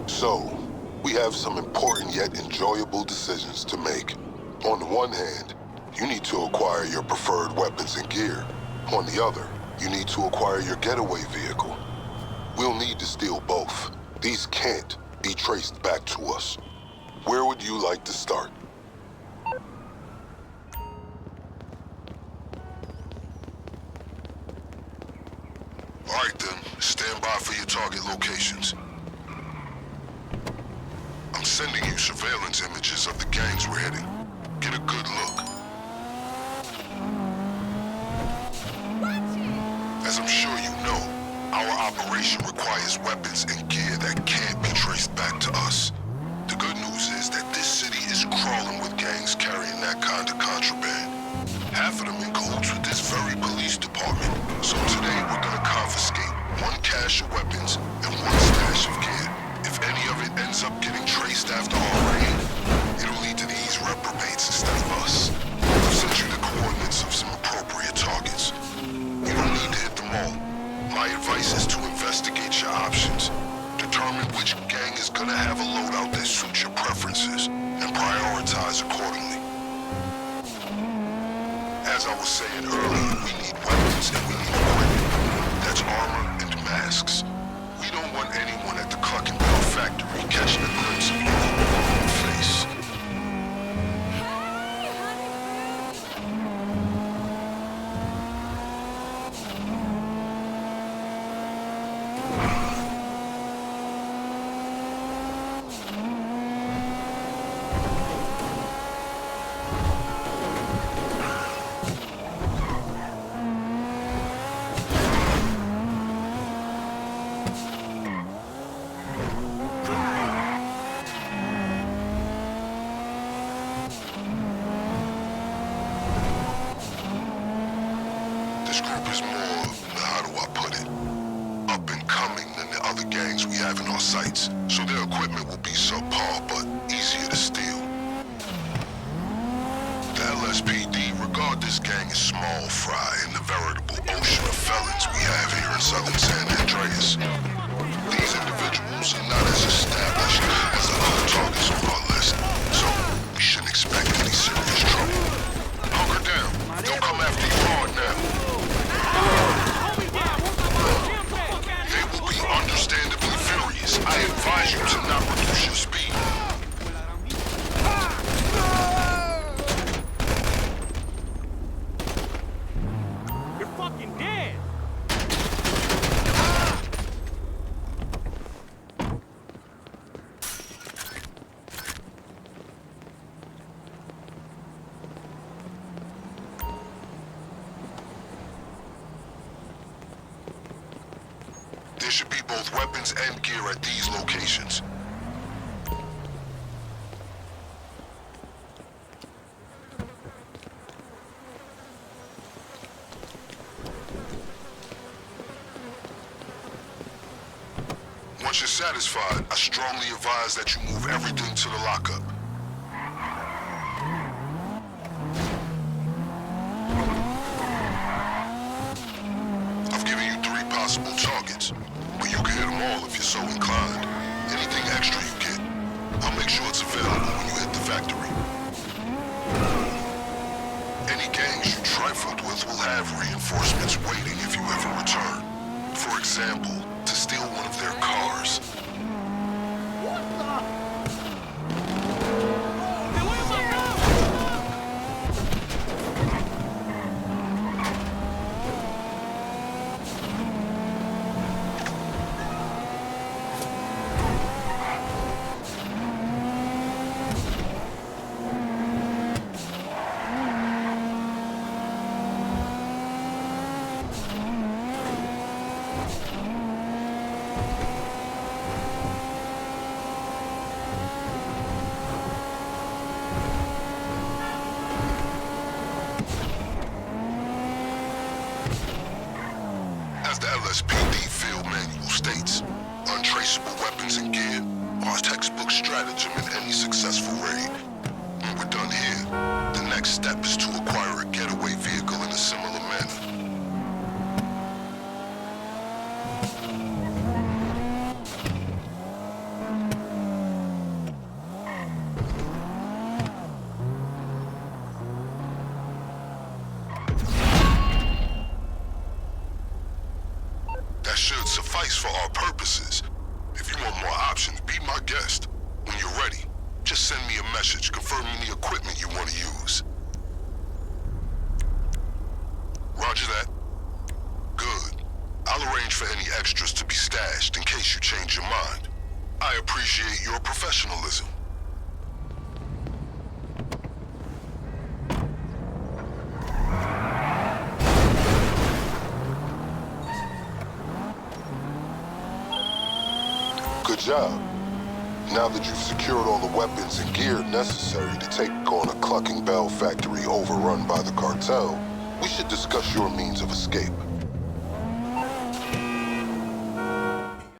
So, we have some important yet enjoyable decisions to make. On the one hand, you need to acquire your preferred weapons and gear. On the other, you need to acquire your getaway vehicle. We'll need to steal both. These can't be traced back to us. Where would you like to start? Alright then, stand by for your target locations. I'm sending you surveillance images of the gangs we're hitting. Get a good look. As I'm sure you know, our operation requires weapons and gear that can't be traced back to us. The good news is that this city is crawling with gangs carrying that kind of contraband. Half of them in cahoots with this very police department. So today we're gonna confiscate one cache of weapons and one stash of gear. If any of it ends up getting traced after our raid, it'll lead to these reprobates instead of us. I've sent you the coordinates of some appropriate targets. You don't need to hit them all. My advice is to investigate your options. Determine which gang is gonna have a loadout that suits your preferences, and prioritize accordingly. As I was saying earlier, we need weapons and we need equipment. That's armor and masks. We don't want anyone at the Cluck and Bell factory catching a glimpse of your face. This group is more, how do I put it, up and coming than the other gangs we have in our sights, so their equipment will be subpar, but easier to steal. The LSPD regard this gang as small fry in the veritable ocean of felons we have here in southern San Andreas. These individuals are not as established as the other targets on our list, so we shouldn't expect any serious trouble. Hunker down. They'll come after you hard now. They will be understandably furious. I advise you to not reduce your speed. You're fucking dead! There should be both weapons and gear at these locations. Once you're satisfied, I strongly advise that you move everything to the lockup. I've given you 3 possible targets, but you can hit them all if you're so inclined. Anything extra you get, I'll make sure it's available when you hit the factory. Any gangs you trifled with will have reinforcements waiting if you ever return. For example, to steal one of their cars. purposes. If you want more options, be my guest. When you're ready, just send me a message confirming the equipment you want to use. Roger that. Good. I'll arrange for any extras to be stashed in case you change your mind. I appreciate your professionalism. Good job. Now that you've secured all the weapons and gear necessary to take on a clucking bell factory overrun by the cartel, we should discuss your means of escape.